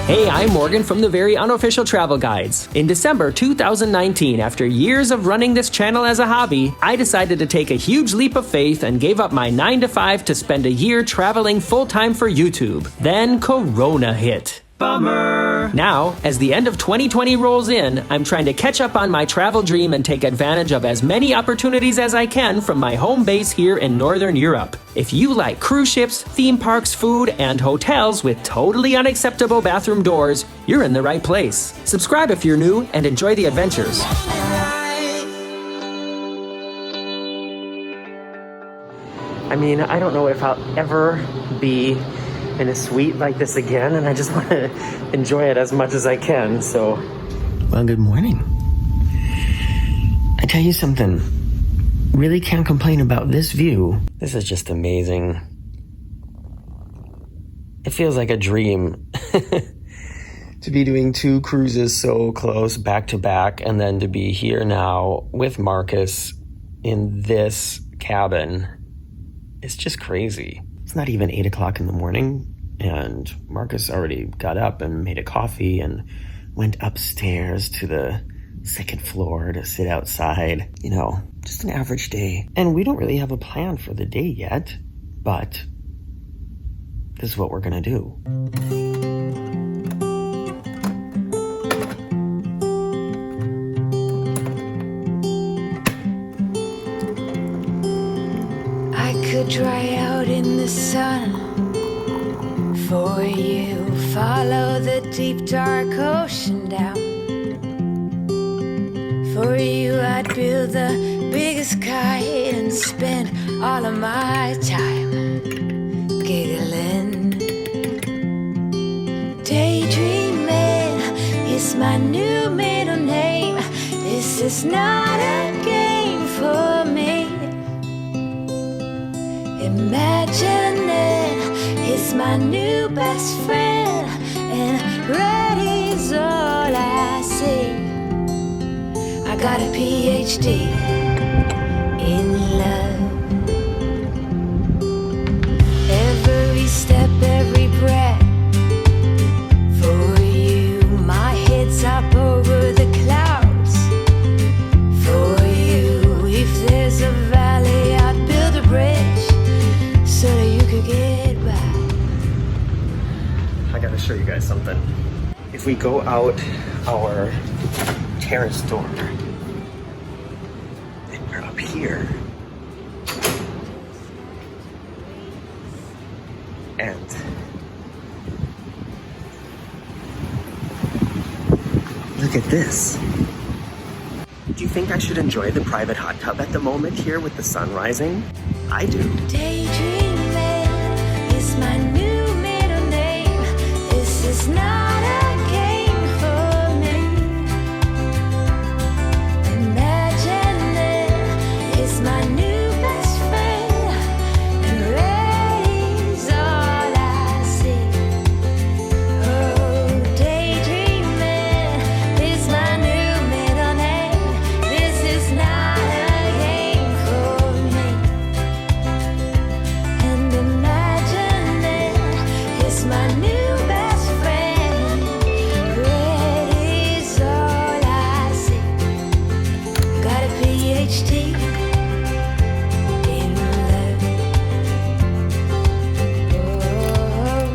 Hey, I'm Morgan from the very unofficial travel guides. In December 2019, after years of running this channel as a hobby, I decided to take a huge leap of faith and gave up my 9-to-5 to spend a year traveling full-time for YouTube. Then Corona hit. Bummer! Now, as the end of 2020 rolls in, I'm trying to catch up on my travel dream and take advantage of as many opportunities as I can from my home base here in Northern Europe. If you like cruise ships, theme parks, food, and hotels with totally unacceptable bathroom doors, you're in the right place. Subscribe if you're new and enjoy the adventures. I mean, I don't know if I'll ever be in a suite like this again, and I just want to enjoy it as much as I can, so. Well, good morning. I tell you something, really can't complain about this view. This is just amazing. It feels like a dream to be doing 2 cruises so close back to back, and then to be here now with Marcus in this cabin. It's just crazy. It's not even 8 o'clock in the morning, and Marcus already got up and made a coffee and went upstairs to the 2nd floor to sit outside. You know, just an average day. And we don't really have a plan for the day yet, but this is what we're gonna do. Dry out in the sun for you. Follow the deep dark ocean down. For you I'd build the biggest kite and spend all of my time giggling. Daydreaming is my new middle name. This is not a game for me. Imagining is my new best friend, and ready's all I see. I got a PhD in love. Every step, every breath for you. My head's up over the clouds for you. If there's a valley, I'd build a bridge so that you could get by. I gotta show you guys something. If we go out our terrace door, and we're up here, and look at this. Do you think I should enjoy the private hot tub at the moment here with the sun rising? I do. Daydreaming is my new middle name. This is not a game for me. Imagining is my new best friend, and ready's all I see. Oh, daydreaming is my new middle name. This is not a game for me. And imagining is my new best friend. Ready's all I see. Got a PhD in love. Oh,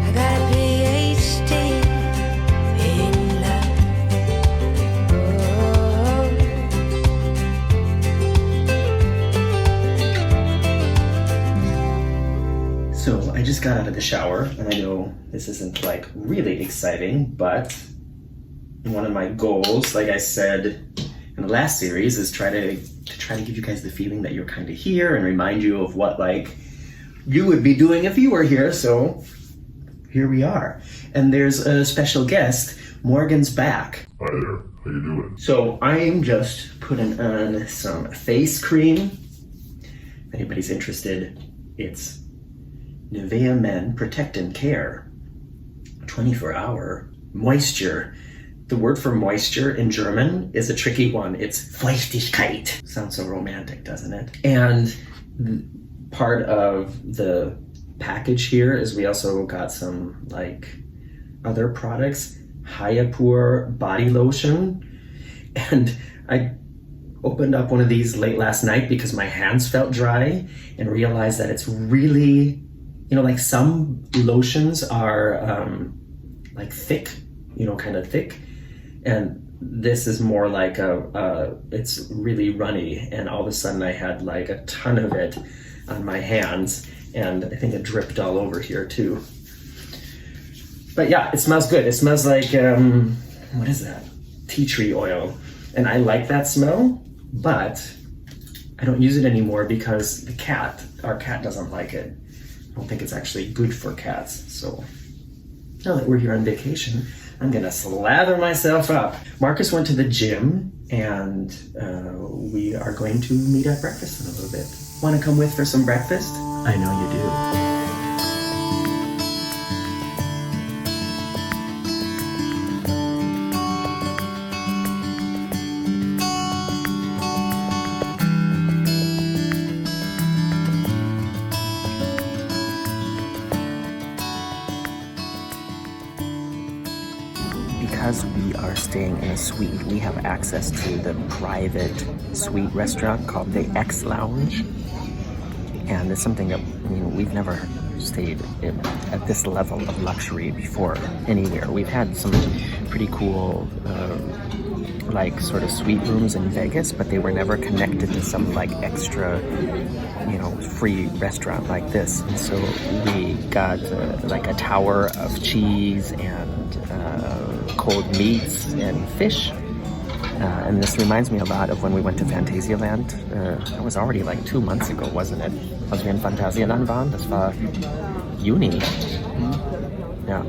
I got a PhD in love. So I just got out of the shower, and I know this isn't like really exciting, but one of my goals, like I said in the last series, is try to give you guys the feeling that you're kind of here and remind you of what like you would be doing if you were here. So here we are, and there's a special guest. Morgan's back. Hi there, how you doing? So I'm just putting on some face cream. If anybody's interested, it's Nivea Men Protect and Care 24-hour moisture. The word for moisture in German is a tricky one. It's Feuchtigkeit. Sounds so romantic, doesn't it? And part of the package here is we also got some like other products, Hayapur body lotion, and I opened up one of these late last night because my hands felt dry and realized that it's really, you know, like some lotions are like thick, you know, kind of thick, and this is more like it's really runny, and all of a sudden I had like a ton of it on my hands, and I think it dripped all over here too. But yeah, it smells good. It smells like, what is that? Tea tree oil. And I like that smell, but I don't use it anymore because our cat doesn't like it. I don't think it's actually good for cats. So now that we're here on vacation, I'm gonna slather myself up. Marcus went to the gym, and we are going to meet at breakfast in a little bit. Wanna come with for some breakfast? I know you do. Because we are staying in a suite, we have access to the private suite restaurant called the X Lounge. And it's something that, you know, we've never stayed at this level of luxury before anywhere. We've had some pretty cool, like sort of suite rooms in Vegas, but they were never connected to some like extra, you know, free restaurant like this. And so we got like a tower of cheese and cold meats and fish. And this reminds me a lot of when we went to Phantasialand. That was already like 2 months ago, wasn't it? Als wir in Phantasialand waren, das war Juni. Yeah.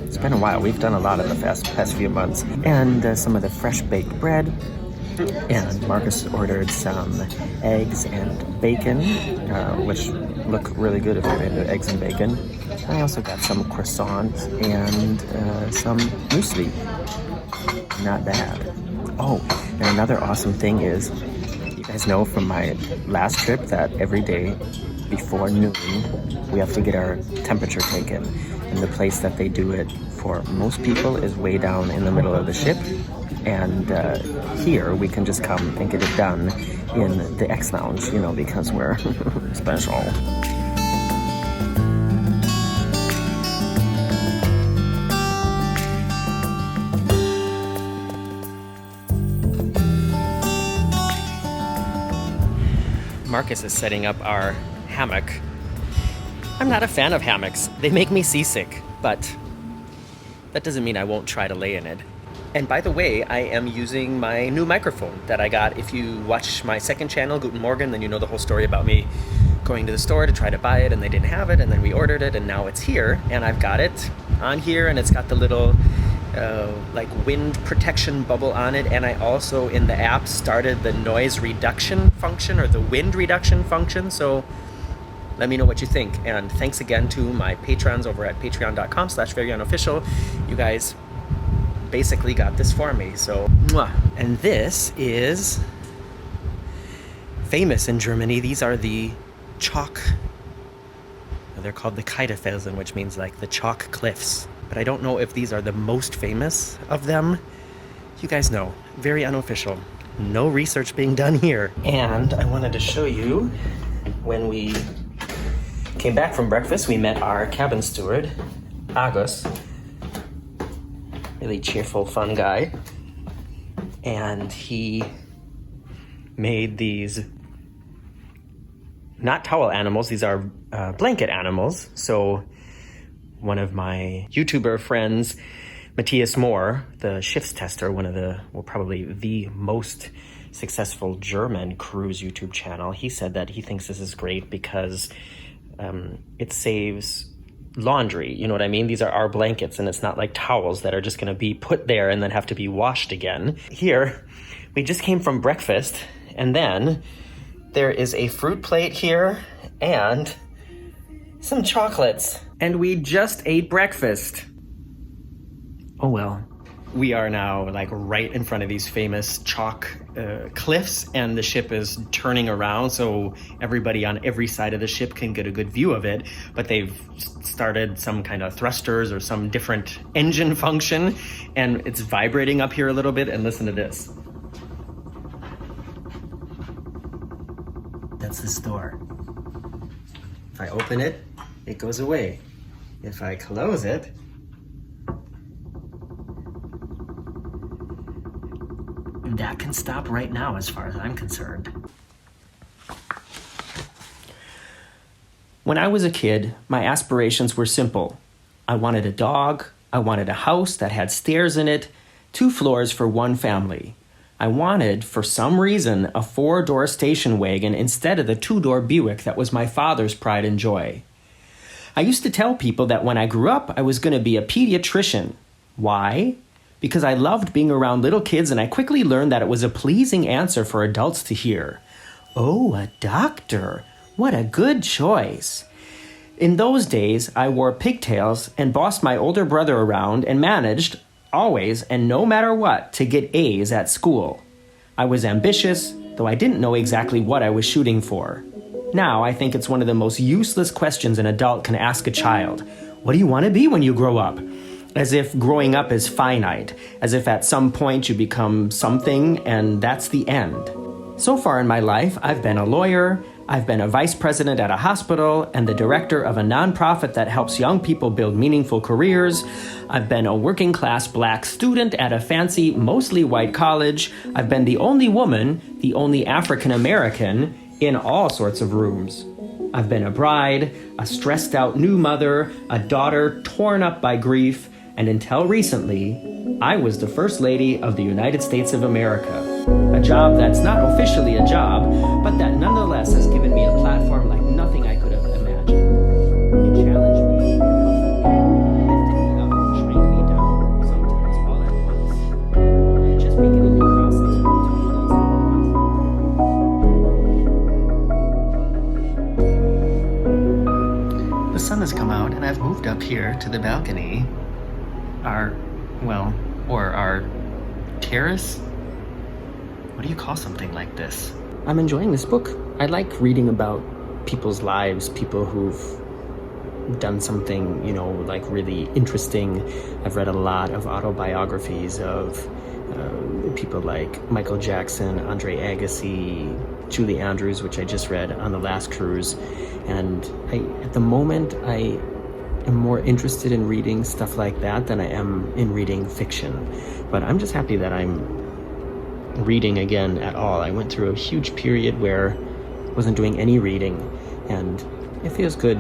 It's been a while. We've done a lot in the past few months. And some of the fresh baked bread. And Marcus ordered some eggs and bacon, which look really good if you're into eggs and bacon. I also got some croissant and some muesli. Not bad. Oh, and another awesome thing is, you guys know from my last trip that every day before noon, we have to get our temperature taken. And the place that they do it for most people is way down in the middle of the ship. And here we can just come and get it done in the X Lounge, you know, because we're special. Marcus is setting up our hammock. I'm not a fan of hammocks. They make me seasick, but that doesn't mean I won't try to lay in it. And by the way, I am using my new microphone that I got. If you watch my second channel, Guten Morgen, then you know the whole story about me going to the store to try to buy it, and they didn't have it, and then we ordered it, and now it's here, and I've got it on here, and it's got the little like wind protection bubble on it. And I also in the app started the noise reduction function, or the wind reduction function. So let me know what you think. And thanks again to my patrons over at patreon.com/veryunofficial. You guys basically got this for me, so mwah. And this is famous in Germany. These are the chalk, they're called the Kaidefelsen, which means like the chalk cliffs. But I don't know if these are the most famous of them. You guys know, very unofficial. No research being done here. And I wanted to show you, when we came back from breakfast, we met our cabin steward, Agus. Really cheerful, fun guy. And he made these, not towel animals, these are blanket animals. So one of my YouTuber friends, Matthias Moore, the shifts tester, one of the, well, probably the most successful German cruise YouTube channel, he said that he thinks this is great because it saves laundry. You know what I mean? These are our blankets, and it's not like towels that are just going to be put there and then have to be washed again. Here, we just came from breakfast, and then there is a fruit plate here and some chocolates. And we just ate breakfast. Oh well. We are now like right in front of these famous chalk cliffs, and the ship is turning around so everybody on every side of the ship can get a good view of it. But they've started some kind of thrusters or some different engine function, and it's vibrating up here a little bit. And listen to this. That's this door. If I open it, it goes away. If I close it, that can stop right now as far as I'm concerned. When I was a kid, my aspirations were simple. I wanted a dog, I wanted a house that had stairs in it, 2 floors for one family. I wanted, for some reason, a 4-door station wagon instead of the 2-door Buick that was my father's pride and joy. I used to tell people that when I grew up, I was going to be a pediatrician. Why? Because I loved being around little kids, and I quickly learned that it was a pleasing answer for adults to hear. Oh, a doctor. What a good choice. In those days, I wore pigtails and bossed my older brother around and managed, always and no matter what, to get A's at school. I was ambitious, though I didn't know exactly what I was shooting for. Now, I think it's one of the most useless questions an adult can ask a child. What do you want to be when you grow up? As if growing up is finite, as if at some point you become something and that's the end. So far in my life, I've been a lawyer, I've been a vice president at a hospital and the director of a nonprofit that helps young people build meaningful careers. I've been a working class black student at a fancy, mostly white college. I've been the only woman, the only African American, in all sorts of rooms. I've been a bride, a stressed out new mother, a daughter torn up by grief, and until recently, I was the First Lady of the United States of America. A job that's not officially a job, but that nonetheless has given me a platform like nothing I could have imagined. It challenged me, lifted me up, shrank me down, sometimes all at once. And just making a new process to the sun has come out, and I've moved up here to the balcony. Our terrace? What do you call something like this? I'm enjoying this book. I like reading about people's lives, people who've done something, like really interesting. I've read a lot of autobiographies of people like Michael Jackson, Andre Agassi, Julie Andrews, which I just read on the last cruise. And at the moment, I am more interested in reading stuff like that than I am in reading fiction. But I'm just happy that I'm reading again at all. I went through a huge period where I wasn't doing any reading, and it feels good.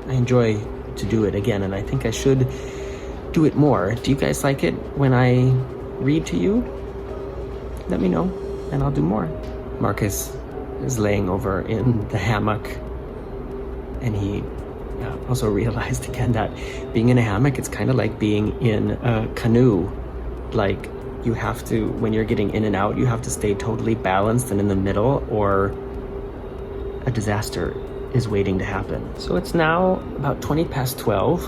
I enjoy to do it again, and I think I should do it more. Do you guys like it when I read to you? Let me know, and I'll do more. Marcus is laying over in the hammock, and he also realized again that being in a hammock, it's kind of like being in a canoe. Like, you have to, when you're getting in and out, you have to stay totally balanced and in the middle, or a disaster is waiting to happen. So it's now about 12:20,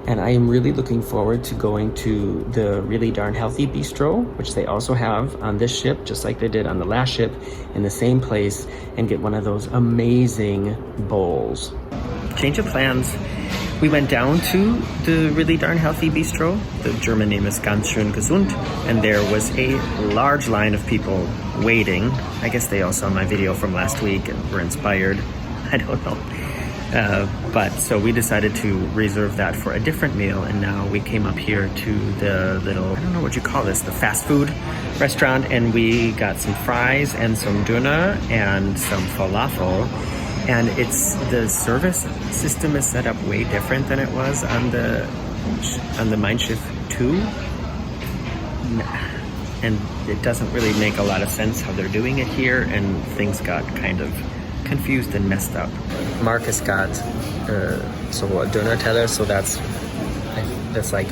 and I am really looking forward to going to the Really Darn Healthy Bistro, which they also have on this ship, just like they did on the last ship, in the same place, and get one of those amazing bowls. Change of plans. We went down to the Really Darn Healthy Bistro. The German name is Ganz schön gesund. And there was a large line of people waiting. I guess they all saw my video from last week and were inspired. I don't know. But so we decided to reserve that for a different meal. And now we came up here to the little, I don't know what you call this, the fast food restaurant. And we got some fries and some tuna and some falafel. And the service system is set up way different than it was on the MeinSchiff 2. And it doesn't really make a lot of sense how they're doing it here, and things got kind of confused and messed up. Marcus got a doner teller, so that's like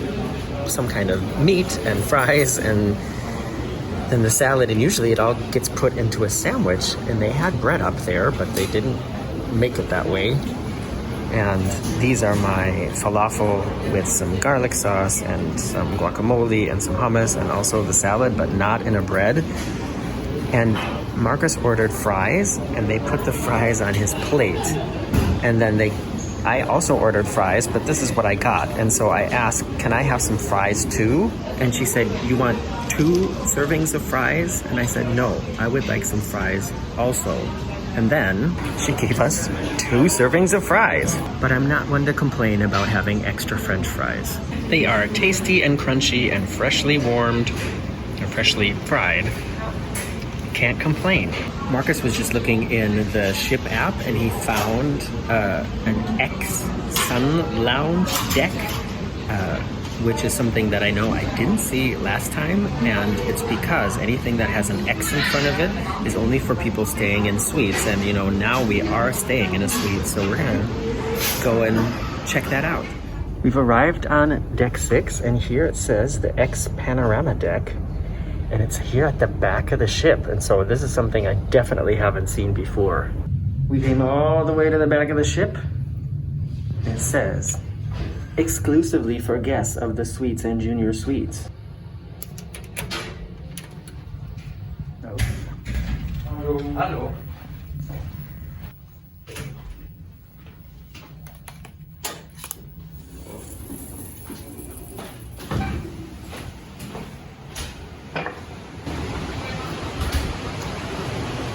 some kind of meat and fries and then the salad, and usually it all gets put into a sandwich, and they had bread up there, but they didn't make it that way. And these are my falafel with some garlic sauce and some guacamole and some hummus, and also the salad, but not in a bread. And Marcus ordered fries, and they put the fries on his plate. And then I also ordered fries, but this is what I got. And so I asked, can I have some fries too? And she said, you want 2 servings of fries? And I said, no, I would like some fries also. And then she gave us 2 servings of fries. But I'm not one to complain about having extra French fries. They are tasty and crunchy and freshly warmed, or freshly fried. Can't complain. Marcus was just looking in the ship app and he found an X Sun Lounge deck, which is something that I know I didn't see last time, and it's because anything that has an X in front of it is only for people staying in suites, and you know, now we are staying in a suite, so we're gonna go and check that out. We've arrived on deck 6, and here it says the X Panorama deck. And it's here at the back of the ship. And so this is something I definitely haven't seen before. We came all the way to the back of the ship. And it says, exclusively for guests of the suites and junior suites. Oh. Hello.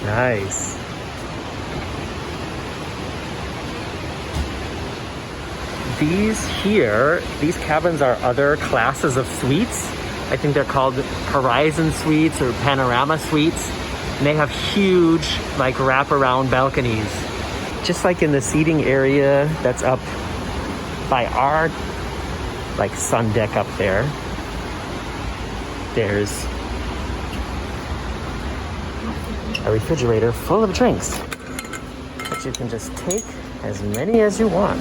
Nice. These cabins are other classes of suites. I think they're called Horizon Suites or Panorama Suites. And they have huge, like, wraparound balconies. Just like in the seating area that's up by our, like, sun deck up there. There's a refrigerator full of drinks that you can just take as many as you want.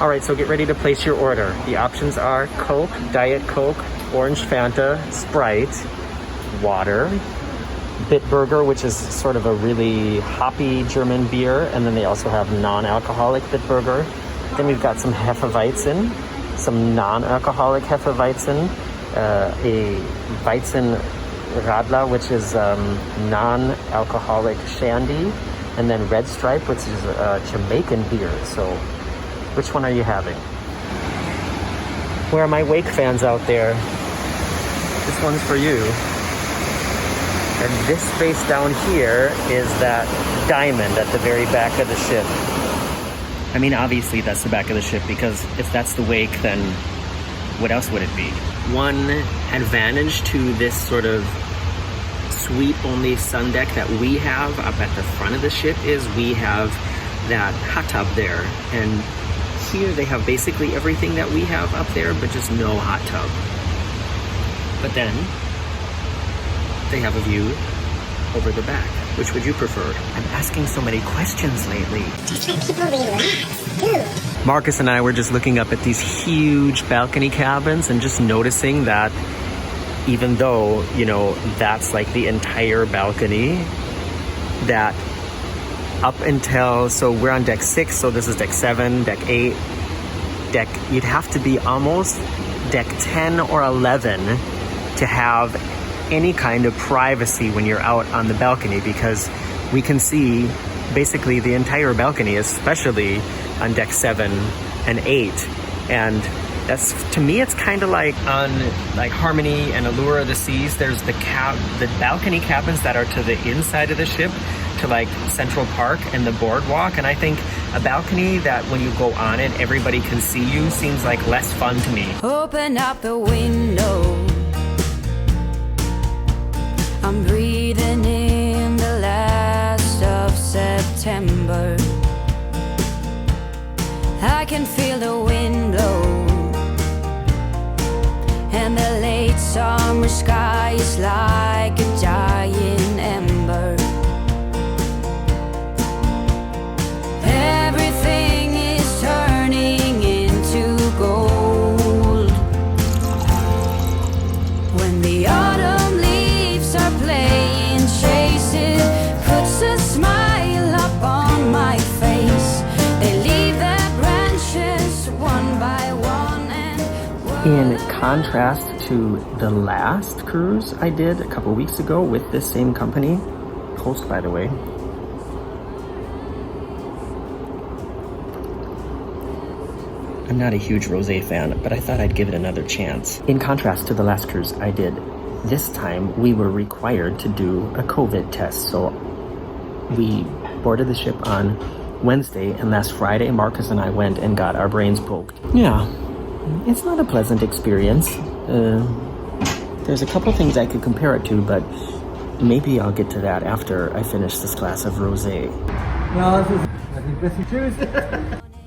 All right, so get ready to place your order. The options are Coke, Diet Coke, Orange Fanta, Sprite, water, Bitburger, which is sort of a really hoppy German beer, and then they also have non-alcoholic Bitburger. Then we've got some Hefeweizen, some non-alcoholic Hefeweizen, a Weizen Radler, which is non-alcoholic shandy, and then Red Stripe, which is a Jamaican beer. So which one are you having? Where are my Wake fans out there? This one's for you. And this space down here is that diamond at the very back of the ship. I mean, obviously that's the back of the ship, because if that's the Wake, then what else would it be? One advantage to this sort of suite-only sun deck that we have up at the front of the ship is we have that hot tub there. And here they have basically everything that we have up there, but just no hot tub. But then they have a view over the back. Which would you prefer? I'm asking so many questions lately. Just let people relax, dude. Marcus and I were just looking up at these huge balcony cabins and just noticing that even though, you know, that's like the entire balcony, that up until, so we're on deck 6, so this is deck 7, deck 8, you'd have to be almost deck 10 or 11 to have any kind of privacy when you're out on the balcony, because we can see basically the entire balcony, especially on deck 7 and 8. And that's, to me, it's kind of like on like Harmony and Allure of the Seas, there's the balcony cabins that are to the inside of the ship, to like Central Park and the boardwalk. And I think a balcony that when you go on it, everybody can see you, seems like less fun to me. Open up the window, I'm breathing in the last of September. I can feel the wind blow, and the late summer sky is like a giant ember. Everything is turning into gold when the autumn leaves are playing chase. It puts a smile up on my face. They leave their branches one by one. In contrast to the last cruise I did a couple weeks ago with this same company, coast, by the way. I'm not a huge rosé fan, but I thought I'd give it another chance. In contrast to the last cruise I did, this time we were required to do a COVID test. So we boarded the ship on Wednesday, and last Friday, Marcus and I went and got our brains poked. Yeah, it's not a pleasant experience. There's a couple things I could compare it to, but maybe I'll get to that after I finish this glass of rosé.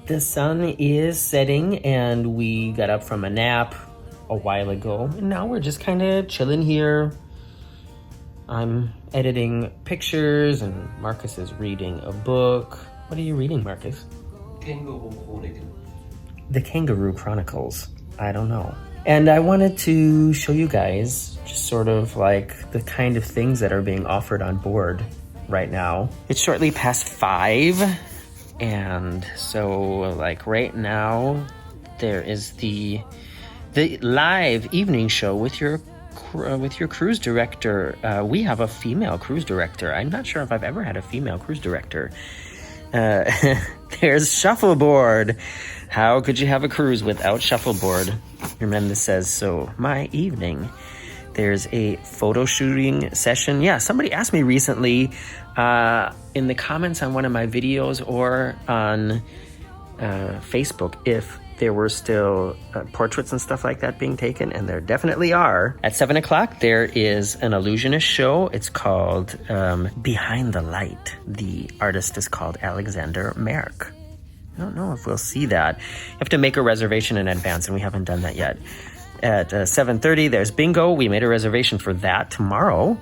The sun is setting, and we got up from a nap a while ago, and now we're just kind of chilling here. I'm editing pictures, and Marcus is reading a book. What are you reading, Marcus? The Kangaroo Chronicles. I don't know. And I wanted to show you guys just sort of like the kind of things that are being offered on board right now. It's shortly past 5, and so like right now there is the live evening show with your cruise director. We have a female cruise director. I'm not sure if I've ever had a female cruise director. There's shuffleboard. How could you have a cruise without shuffleboard? Remember, this says, so my evening. There's a photo shooting session. Yeah, somebody asked me recently in the comments on one of my videos or on Facebook if there were still portraits and stuff like that being taken, and there definitely are. At 7 o'clock, there is an illusionist show. It's called Behind the Light. The artist is called Alexander Merck. I don't know if we'll see that. You have to make a reservation in advance, and we haven't done that yet. At 7:30, there's bingo. We made a reservation for that tomorrow.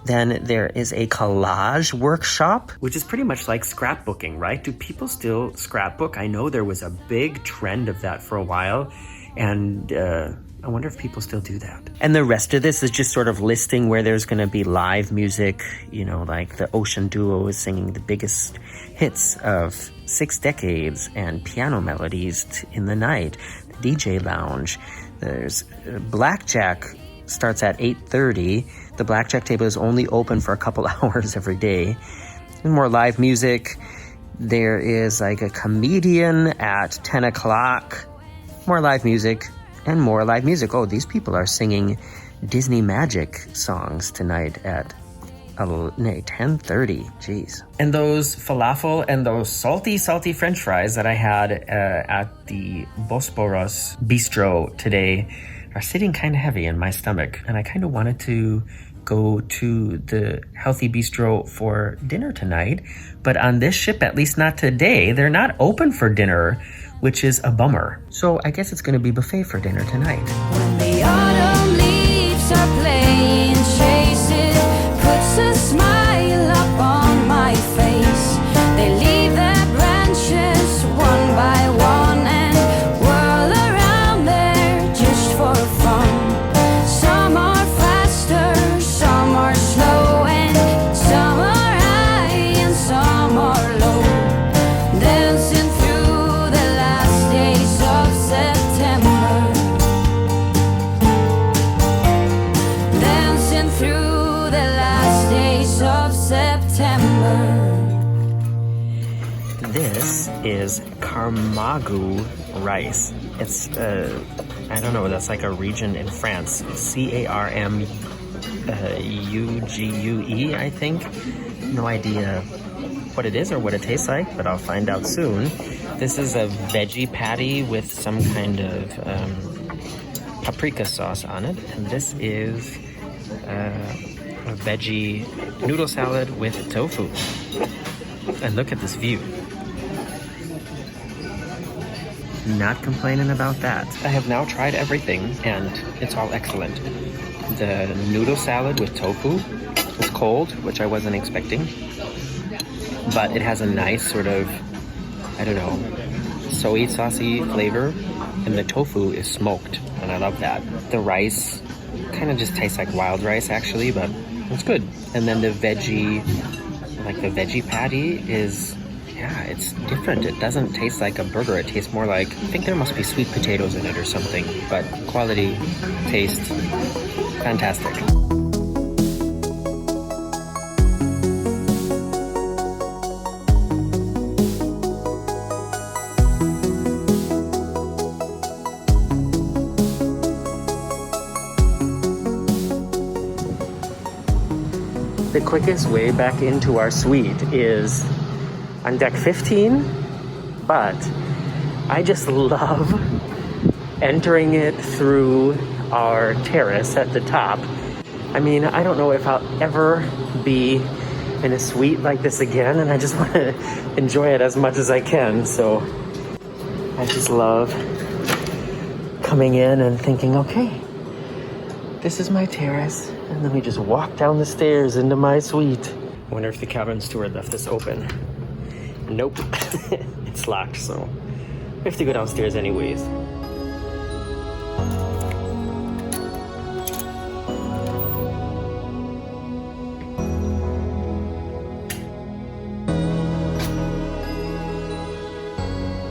Then there is a collage workshop, which is pretty much like scrapbooking, right? Do people still scrapbook? I know there was a big trend of that for a while, and I wonder if people still do that. And the rest of this is just sort of listing where there's going to be live music, you know, like the Ocean Duo is singing the biggest hits of 6 decades and piano melodies in the night. The DJ Lounge. There's Blackjack starts at 8:30. The blackjack table is only open for a couple hours every day. And more live music. There is like a comedian at 10 o'clock. More live music and more live music. Oh, these people are singing Disney Magic songs tonight at 10:30. Jeez. And those falafel and those salty French fries that I had at the Bosporus bistro today are sitting kind of heavy in my stomach, and I kind of wanted to go to the healthy bistro for dinner tonight, but on this ship, at least not today, they're not open for dinner, which is a bummer. So I guess it's going to be buffet for dinner tonight. When the autumn leaves are playing chases, puts a smile up on my face. They leave their branches one by one and whirl around there just for fun. Some are faster, some are slow, and some are high and some are low. Dancing through the last days of September. Dancing through the last days of September. This is Carmagu rice. It's, I don't know, that's like a region in France. Carmugue, I think. No idea what it is or what it tastes like, but I'll find out soon. This is a veggie patty with some kind of paprika sauce on it. And this is a veggie noodle salad with tofu. And look at this view. Not complaining about that. I have now tried everything, and it's all excellent. The noodle salad with tofu is cold, which I wasn't expecting. But it has a nice sort of, I don't know, soy saucy flavor. And the tofu is smoked, and I love that. The rice kind of just tastes like wild rice, actually, but it's good. And then the veggie, like the veggie patty is, yeah, it's different. It doesn't taste like a burger. It tastes more like, I think there must be sweet potatoes in it or something. But quality, taste, fantastic. quickest way back into our suite is on deck 15, but I just love entering it through our terrace at the top. I mean, I don't know if I'll ever be in a suite like this again, and I just want to enjoy it as much as I can. So I just love coming in and thinking, okay, this is my terrace, and then we just walk down the stairs into my suite. I wonder if the cabin steward left this open. Nope, it's locked, so we have to go downstairs anyways.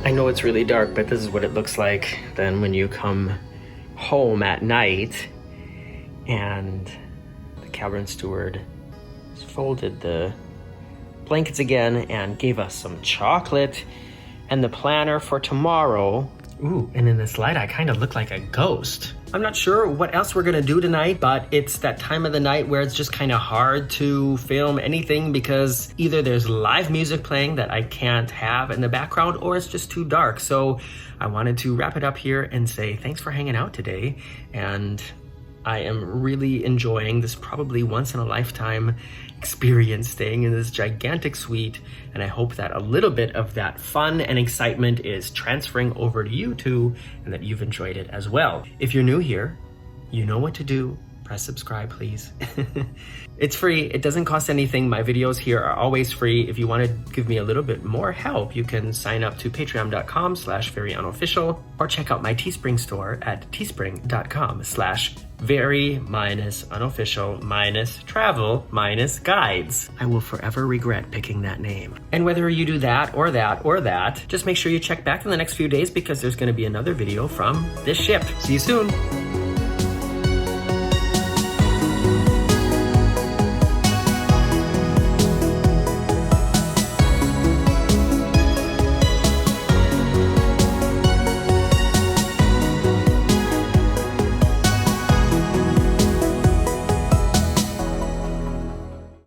I know it's really dark, but this is what it looks like then when you come home at night and the cabin steward folded the blankets again and gave us some chocolate and the planner for tomorrow. Ooh, and in this light, I kind of look like a ghost. I'm not sure what else we're gonna do tonight, but it's that time of the night where it's just kind of hard to film anything because either there's live music playing that I can't have in the background or it's just too dark. So I wanted to wrap it up here and say thanks for hanging out today. And I am really enjoying this probably once in a lifetime experience staying in this gigantic suite, and I hope that a little bit of that fun and excitement is transferring over to you too, and that you've enjoyed it as well. If you're new here, you know what to do. Press subscribe, please. It's free, it doesn't cost anything. My videos here are always free. If you want to give me a little bit more help, you can sign up to patreon.com/veryunofficial or check out my Teespring store at teespring.com/very-unofficial-travel-guides. I will forever regret picking that name. And whether you do that or that or that, just make sure you check back in the next few days because there's going to be another video from this ship. See you soon.